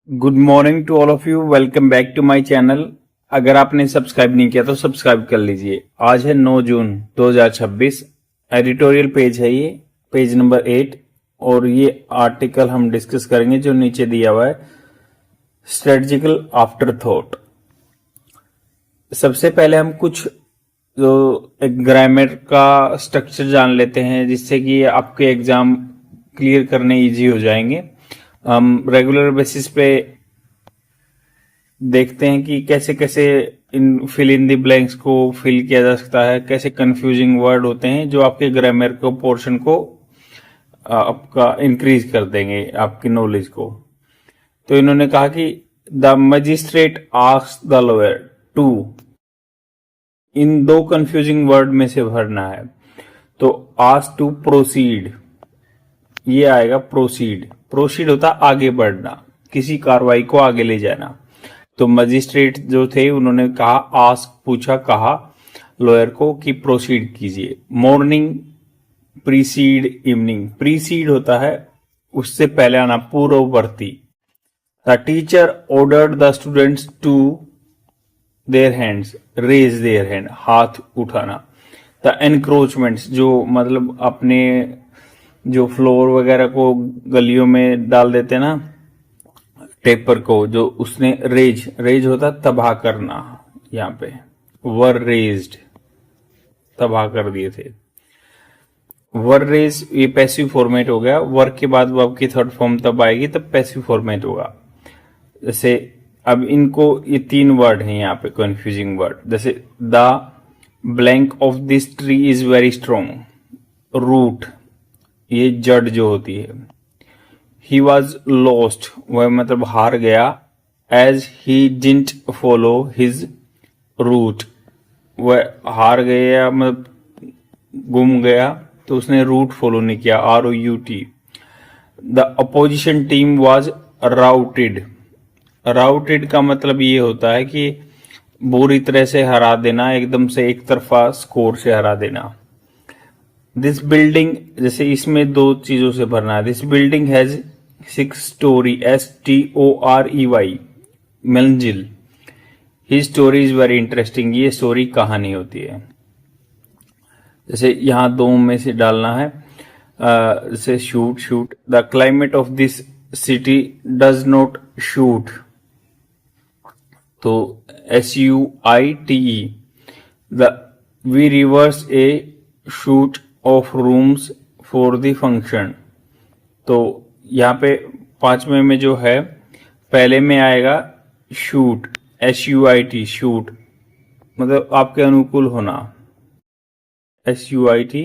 Good morning to all of you. Welcome back to my channel. अगर आपने subscribe नहीं किया तो सब्सक्राइब कर लीजिए। आज है 9 जून 2026। एडिटोरियल पेज है ये, पेज नंबर 8। और ये आर्टिकल हम डिस्कस करेंगे जो नीचे दिया हुआ है, स्ट्रेटजिकल आफ्टर थॉट। सबसे पहले हम कुछ जो एक ग्रामर का स्ट्रक्चर जान लेते हैं, जिससे कि आपके एग्जाम क्लियर करने इजी हो जाएंगे। हम रेगुलर बेसिस पे देखते हैं कि कैसे कैसे इन फिल इन द ब्लैंक्स को फिल किया जा सकता है, कैसे कंफ्यूजिंग वर्ड होते हैं जो आपके ग्रामर को पोर्शन को आपका इंक्रीज कर देंगे, आपकी नॉलेज को। तो इन्होंने कहा कि the magistrate asked the lawyer to, इन दो कंफ्यूजिंग वर्ड में से भरना है। तो आस्क टू प्रोसीड, ये आएगा प्रोसीड। प्रोसीड होता आगे बढ़ना, किसी कार्रवाई को आगे ले जाना। तो मजिस्ट्रेट जो थे उन्होंने कहा, आस्क पूछा, कहा लॉयर को कि प्रोसीड कीजिए। मॉर्निंग प्रीसीड इवनिंग, प्रीसीड होता है उससे पहले आना, पूर्ववर्ती। The teacher ordered the students to their hands, raise their hand, हाथ उठाना। द एनक्रोचमेंट्स, जो मतलब अपने जो फ्लोर वगैरह को गलियों में डाल देते ना टेपर को, जो उसने रेज, रेज होता तबाह करना। यहाँ पे वर रेज्ड, तबाह कर दिए थे। वर रेज ये पैसिव फॉर्मेट हो गया। वर्क के बाद वर्ब की थर्ड फॉर्म तब आएगी तब पैसिव फॉर्मेट होगा। जैसे अब इनको, ये तीन वर्ड हैं यहाँ पे कंफ्यूजिंग वर्ड। जैसे the blank of this tree is very strong, root ये जड़ जो होती है। ही वॉज लॉस्ट, वह मतलब हार गया। As he didn't follow his route, वह हार गया मतलब गुम गया, तो उसने रूट फॉलो नहीं किया, ROUT। The opposition team was routed, routed का मतलब ये होता है कि बुरी तरह से हरा देना, एकदम से एक तरफा स्कोर से हरा देना। दिस बिल्डिंग, जैसे इसमें दो चीजों से भरना है। This building has 6 story, STOREY, मंजिल। ही स्टोरी इज वेरी इंटरेस्टिंग, ये स्टोरी कहानी होती है। जैसे यहां दो में से डालना है, जैसे suit, suit. The climate of this city does not suit, तो SUITE। We reverse a suite of rooms for the function. तो यहाँ पे पांचवें में जो है, पहले में आएगा शूट, SUIT, शूट मतलब आपके अनुकूल होना, SUIT।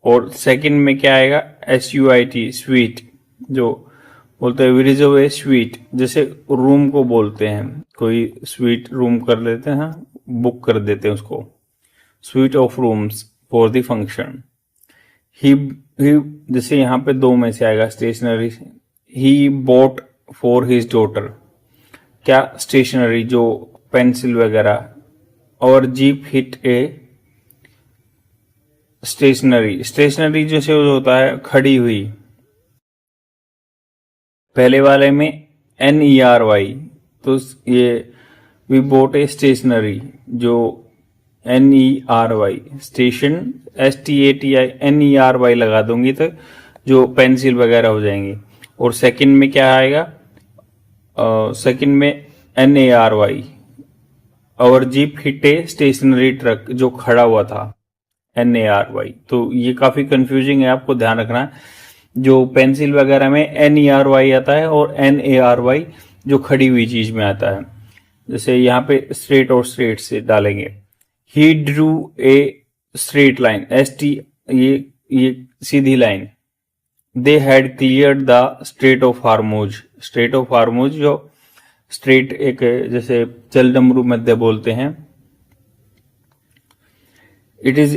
और सेकंड में क्या आएगा, SUIT, स्वीट। जो बोलते हैं वी रिजर्व ए स्वीट, जैसे रूम को बोलते हैं, कोई स्वीट रूम कर लेते हैं, बुक कर देते हैं उसको, suite of rooms for the function. He, जैसे यहाँ पे दो में से आएगा stationery. He bought for his daughter, क्या स्टेशनरी, जो पेंसिल वगैरह। और jeep hit a stationary, stationary जैसे होता है खड़ी हुई। पहले वाले में NERY, तो ये वी बोट ए स्टेशनरी, जो NERY, स्टेशन, STATI, NERY लगा दूंगी तो जो पेंसिल वगैरह हो जाएंगी। और सेकंड में क्या आएगा, सेकंड में NARY, और jeep hit a stationery truck, जो खड़ा हुआ था, NARY। तो ये काफी कंफ्यूजिंग है, आपको ध्यान रखना है। जो पेंसिल वगैरह में NERY आता है और NARY जो खड़ी हुई चीज में आता है। जैसे यहाँ पे स्ट्रेट और स्ट्रेट से डालेंगे। He drew a straight line, ST, ये सीधी line. They had cleared the strait of Hormuz, strait of Hormuz जो स्ट्रेट एक, जैसे चलडमरू मध्य बोलते हैं। इट इज,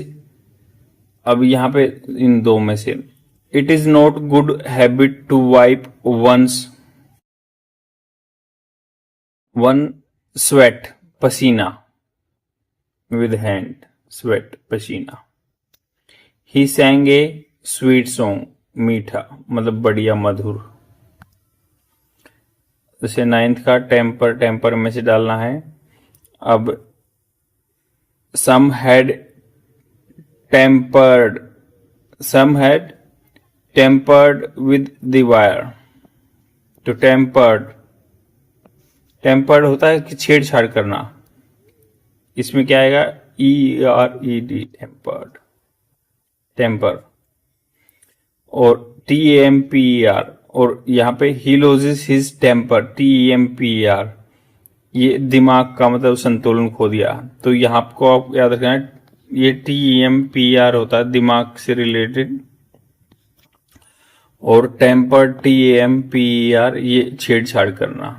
अब यहाँ पे इन दो में से, it is not good habit to wipe one sweat, पसीना, विद हैंड, स्वेट, पसीना। ही सैंग ए स्वीट सॉन्ग, मीठा मतलब बढ़िया, मधुर। जैसे 9th का टेम्पर में से डालना है। अब some had tempered with the wire। तो टेम्पर्ड होता है कि छेड़छाड़ करना, इसमें क्या आएगा ERED टेम्पर और TEMPER, और यहाँ पे he loses his temper TEMPER, ये दिमाग का मतलब संतुलन खो दिया। तो यहाँ आपको आप याद रखना है ये TEMPER होता है दिमाग से रिलेटेड, और टेम्पर TEMPER ये छेड़छाड़ करना।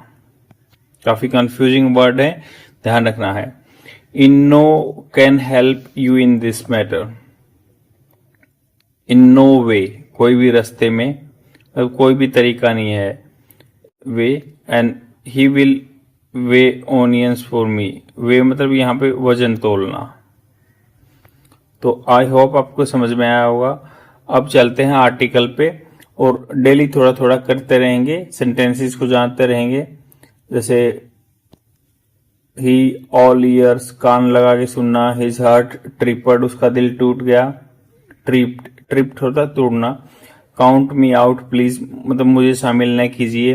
काफी कंफ्यूजिंग वर्ड है, ध्यान रखना है। In no can help you in this matter. In no way, कोई भी रास्ते में, कोई भी तरीका नहीं है way. And he will weigh onions for me. Weigh मतलब यहाँ पे वजन तोलना। तो आई होप आपको समझ में आया होगा। अब चलते हैं आर्टिकल पे और डेली थोड़ा थोड़ा करते रहेंगे, सेंटेंसेस को जानते रहेंगे। जैसे ही ऑल ईयर्स, कान लगा के सुनना। हिज हार्ट ट्रिपड, उसका दिल टूट गया। ट्रिप्ड होता तोड़ना। काउंट मी आउट प्लीज, मतलब मुझे शामिल न कीजिए।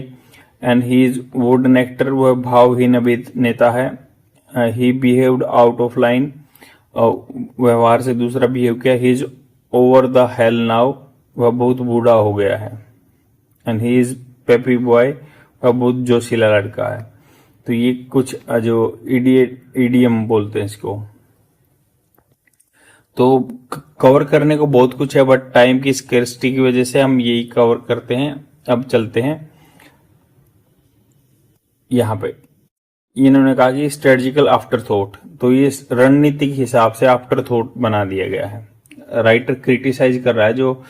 And he is wooden actor, वह भावहीन अभिनेता है। ही बिहेव्ड आउट ऑफ लाइन, व्यवहार से दूसरा बिहेव किया। He is over the hell now, वह बहुत बूढ़ा हो गया है। And he is peppy boy, वह बहुत जोशीला लड़का है। तो ये कुछ जो इडियम बोलते हैं इसको। तो कवर करने को बहुत कुछ है, बट टाइम की स्केर्सिटी की वजह से हम यही कवर करते हैं। अब चलते हैं यहाँ पे। इन्होंने कहा कि स्ट्रेटजिकल आफ्टर थॉट, तो ये रणनीतिक हिसाब से आफ्टर थॉट बना दिया गया है। राइटर क्रिटिसाइज कर रहा है जो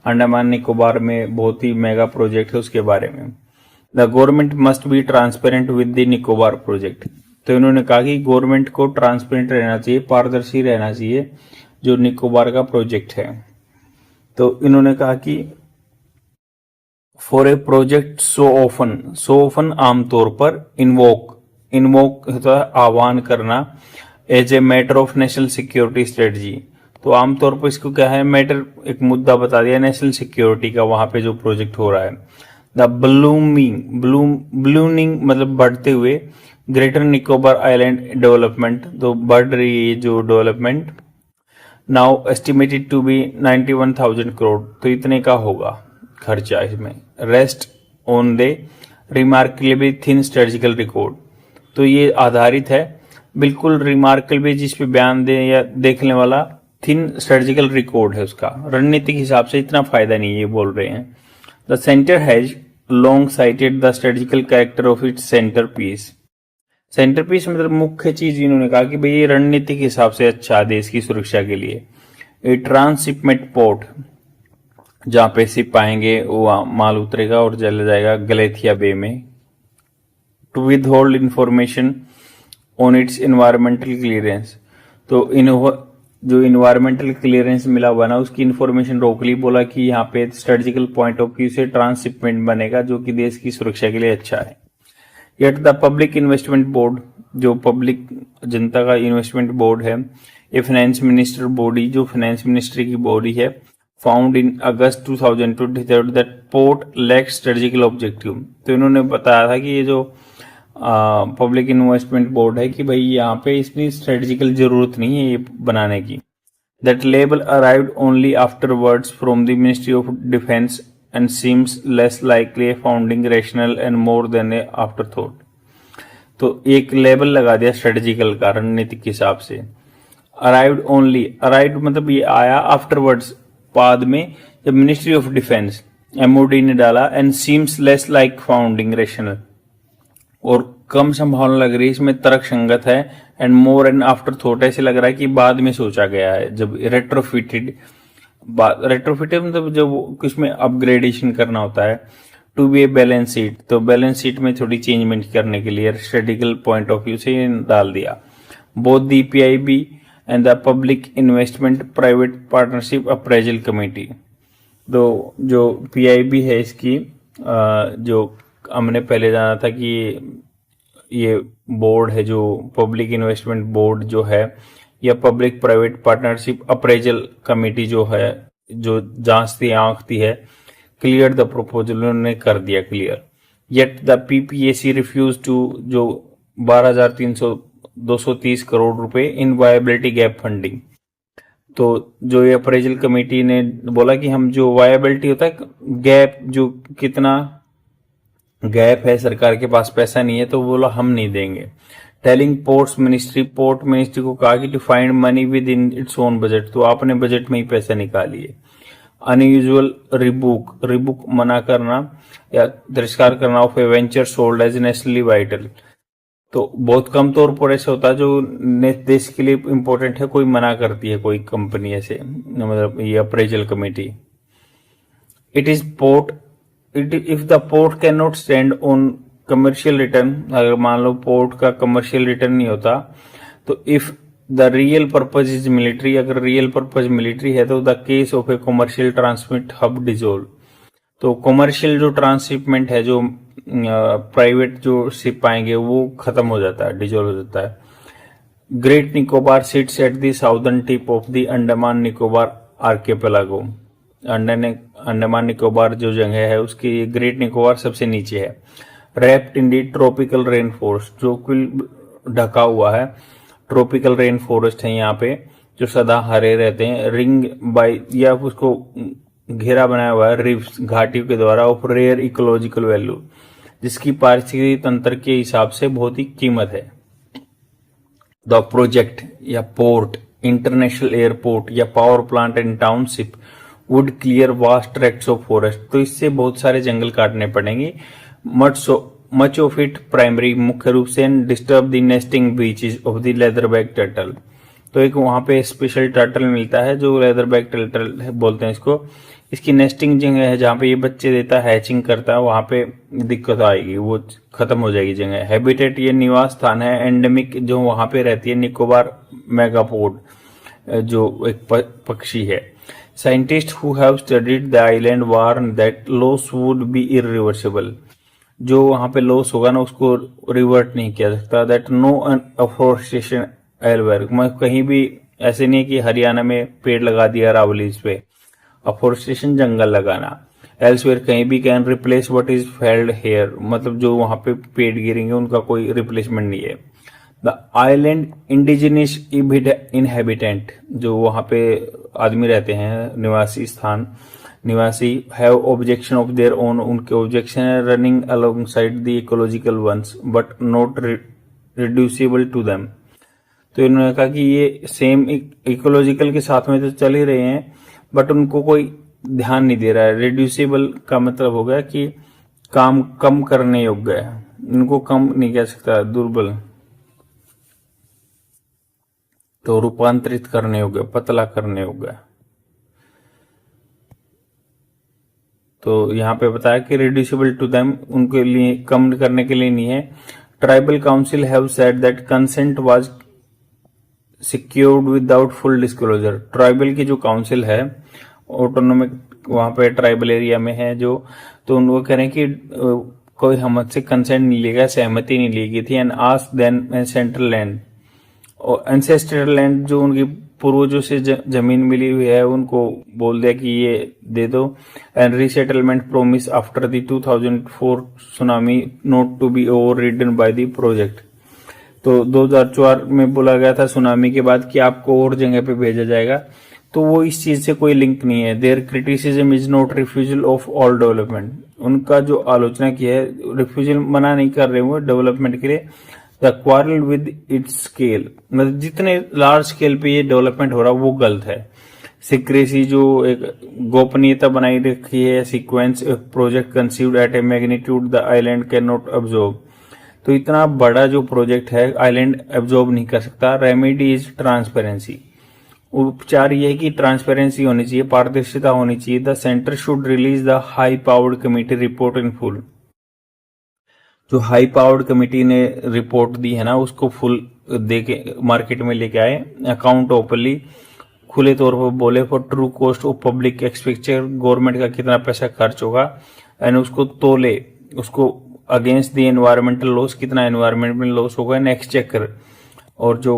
अंडमान निकोबार में बहुत ही मेगा प्रोजेक्ट है उसके बारे में। The government must be transparent with the Nicobar project. तो इन्होंने कहा कि गवर्नमेंट को ट्रांसपेरेंट रहना चाहिए, पारदर्शी रहना चाहिए जो निकोबार का प्रोजेक्ट है। तो इन्होंने कहा कि for a project so often आमतौर पर इन्वोक होता है आह्वान करना, as a matter of national security strategy. तो आमतौर पर इसको क्या है, मैटर एक मुद्दा बता दिया नेशनल सिक्योरिटी का, वहां पे जो प्रोजेक्ट हो रहा है। द बलूनिंग मतलब बढ़ते हुए, ग्रेटर निकोबार आइलैंड डेवलपमेंट, तो बढ़ रही है जो development. Now estimated to be 91,000 crore, तो इतने का होगा खर्चा इसमें। Rest on the remarkably thin strategical record, तो ये आधारित है बिल्कुल रिमार्केबल, जिस पे बयान दे या देखने वाला थिन स्ट्रेटजिकल रिकॉर्ड है उसका। रणनीतिक हिसाब से इतना फायदा नहीं, ये बोल रहे हैं। The centre has long cited the strategical character of its centre piece. Centre piece मतलब मुख्य चीज इन्होंने कहा कि भाई ये रणनीतिक हिसाब से अच्छा देश की सुरक्षा के लिए। ए ट्रांसशिपमेंट पोर्ट, जहां पे शिप आएंगे वो माल उतरेगा और चला जाएगा गलेथिया बे में। To withhold information on its environmental clearance, तो जो इन्वायरमेंटल क्लियरेंस मिला हुआ ना उसकी इन्फॉर्मेशन रोक ली। बोला कि यहाँ पे स्ट्रेटेजिकल पॉइंट ऑफ व्यू से ट्रांसशिपमेंट बनेगा जो कि देश की सुरक्षा के लिए अच्छा है। Yet the public investment board, जो पब्लिक जनता का इन्वेस्टमेंट बोर्ड है, ये फाइनेंस मिनिस्टर बॉडी, जो फाइनेंस मिनिस्ट्री की बॉडी है, found in August 2023 that port lack strategical objective. तो इन्होंने बताया था कि ये जो पब्लिक इन्वेस्टमेंट बोर्ड है कि भाई यहाँ पे इसमें स्ट्रेटेजिकल जरूरत नहीं है ये बनाने की। That label arrived only afterwards from the ministry of defence and seems less likely A founding rational and more than A after thought. तो एक लेबल लगा दिया स्ट्रेटेजिकल का रणनीतिक के हिसाब से। अराइव्ड मतलब ये आया आफ्टरवर्ड्स, बाद में, जब मिनिस्ट्री ऑफ डिफेंस MOD ने डाला। And seems less like founding rational, और कम संभावना लग रही है इसमें तर्क संगत है। And more and after thought, ऐसे लग रहा है कि बाद में सोचा गया है जब रेट्रोफिटेड मतलब जब इसमें अपग्रेडेशन करना होता है। To be a balance sheet, तो बैलेंस शीट में थोड़ी चेंजमेंट करने के लिए स्ट्रेटेजिकल पॉइंट ऑफ व्यू से डाल दिया। Both the PIB and the public investment private partnership appraisal committee, तो जो PIB है इसकी जो हमने पहले जाना था कि ये बोर्ड है जो पब्लिक इन्वेस्टमेंट बोर्ड जो है या public private partnership appraisal committee जो है, जो जांचती आंकती है, क्लियर द प्रपोजल, उन्होंने कर दिया clear. Yet the PPAC refuse to, जो 12,230 करोड़ रुपए इन वायबिलिटी गैप फंडिंग। तो जो ये अप्रेजल कमेटी ने बोला कि हम जो वायबिलिटी होता है गैप, जो कितना गैप है, सरकार के पास पैसा नहीं है, तो बोला हम नहीं देंगे। टेलिंग पोर्ट मिनिस्ट्री को कहा कि to find money within its own budget, तो आपने बजट में ही पैसा निकालिए। अनयूजुअल रिबुक मना करना या तिरस्कार करना of a venture sold as nationally vital, तो बहुत कम तौर पर ऐसा होता है जो देश के लिए इंपॉर्टेंट है, कोई मना करती है कोई कंपनी ऐसे, मतलब ये appraisal committee. It is port if the port can not stand on commercial return, अगर मान लो पोर्ट का कमर्शियल रिटर्न नहीं होता, तो if the real purpose is military, अगर रियल पर्पज मिलिट्री है, तो the case of A commercial transmit hub dissolve, तो कमर्शियल जो ट्रांसशिपमेंट है, जो प्राइवेट जो शिप आएंगे, वो खत्म हो जाता है, डिजोल्व हो जाता है। Great Nicobar seats at the southern tip of the Andaman Nicobar archipelago, Andaman Nicobar जो जगह है उसकी ग्रेट निकोबार सबसे नीचे है। Wrapped in the tropical rain forest, जो कुल ढका हुआ है, ट्रॉपिकल रेन फॉरेस्ट है यहाँ पे, जो सदा हरे रहते हैं। रिंग बाय, या उसको घेरा बनाया हुआ है रिफ्स, घाटियों के द्वारा, ऑफ रेयर इकोलॉजिकल वैल्यू, जिसकी पारिस्थितिकी तंत्र के हिसाब से बहुत ही कीमत है। द प्रोजेक्ट या पोर्ट, इंटरनेशनल एयरपोर्ट या power plant and township would clear vast tracts of forest, तो इससे बहुत सारे जंगल काटने पड़ेंगे। मच ऑफ इट प्राइमरी, मुख्य रूप से, disturb the nesting beaches of the leatherback turtle, तो एक वहां पे स्पेशल टर्टल मिलता है जो लेदरबैक टर्टल बोलते हैं इसको, इसकी नेस्टिंग जगह है जहां पे ये बच्चे देता है, हैचिंग करता है, वहां पे दिक्कत आएगी, वो खत्म हो जाएगी जगह। हैबिटेट, ये निवास स्थान है। एंडेमिक, जो वहां पे रहती है, निकोबार मेगापोड, जो एक पक्षी है। Scientist who have studied the island warn that loss would be irreversible, जो वहां पे लॉस होगा ना उसको रिवर्ट नहीं किया सकता। दैट नो अफोरेस्टेशन एलवेयर, कहीं भी ऐसे नहीं है कि हरियाणा में पेड़ लगा दिया रावलीज पे, अफोरेस्टेशन जंगल लगाना। एल्सवेयर, कहीं भी can replace what is failed here, मतलब जो वहां पे पेड़ गिरेंगे उनका कोई रिप्लेसमेंट नहीं है। द आइलैंड इंडिजिनियस इनहेबिटेंट, जो वहां पे आदमी रहते हैं, निवासी have objection of their own, उनके ऑब्जेक्शन है running alongside the ecological ones but not reducible to them, तो इन्होंने कहा कि ये सेम इकोलॉजिकल के साथ में तो चल ही रहे हैं, बट उनको कोई ध्यान नहीं दे रहा है। रिड्यूसिबल का मतलब हो गया कि काम कम करने योग्य है, इनको कम नहीं कह सकता, दुर्बल, तो रूपांतरित करने योग्य, पतला करने योग्य। तो यहाँ पे बताया कि रिड्यूसिबल टू देम, उनके लिए कम करने के लिए नहीं है। Tribal council have said that consent was secured without full disclosure, tribal की जो काउंसिल है, ऑटोनोमिक वहां पे ट्राइबल एरिया में है जो, तो उनको कह रहे हैं कि कोई हमसे कंसेंट नहीं लेगा, सहमति नहीं ली गई थी। And ask then central land, और एंसेस्ट्रल लैंड जो उनकी पूर्वजों से जमीन मिली हुई है, उनको बोल दिया कि ये दे दो। And resettlement promise after the 2004 tsunami not to be overridden by the project, तो 2004 में बोला गया था सुनामी के बाद कि आपको और जगह पे भेजा जाएगा, तो वो इस चीज से कोई लिंक नहीं है। Their criticism is not refusal of all development, उनका जो आलोचना की है, रिफ्यूजल मना नहीं कर रहे वो डेवलपमेंट के लिए। The quarrel with its scale, मतलब जितने लार्ज स्केल पे ये डेवलपमेंट हो रहा है वो गलत है। सीक्रेसी, जो एक गोपनीयता बनाई रखी है। Sequence project conceived at a magnitude the island can not absorb, तो इतना बड़ा जो प्रोजेक्ट है आइलैंड एब्जॉर्ब नहीं कर सकता। रेमेडी इज ट्रांसपेरेंसी, उपचार यह है कि ट्रांसपेरेंसी होनी चाहिए, पारदर्शिता होनी चाहिए। The centre should release the high powered committee report in full, जो हाई पावर्ड कमेटी ने रिपोर्ट दी है ना उसको फुल दे के मार्केट में लेके आए। अकाउंट ओपनली, खुले तौर पर बोले for true cost of public expenditure, government का कितना पैसा खर्च होगा, एंड उसको तोले, उसको अगेंस्ट द एनवायरमेंटल लॉस, कितना एनवायरमेंटल लॉस होगा नेक्स्ट चेक कर। और जो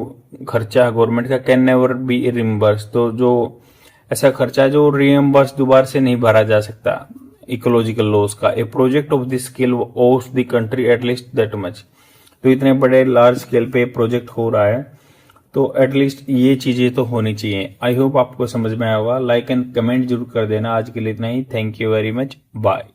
खर्चा है गवर्नमेंट का कैन नेवर बी रिम्बर्स, तो जो ऐसा खर्चा है जो रियम्बर्स दोबारा से नहीं भरा जा सकता इकोलॉजिकल लॉस का। A project of this scale owes the country at least that much, तो इतने बड़े लार्ज स्केल पे प्रोजेक्ट हो रहा है तो एटलीस्ट ये चीजें तो होनी चाहिए। आई होप आपको समझ में आया होगा। लाइक एंड कमेंट जरूर कर देना। आज के लिए इतना ही। Thank you very much, bye.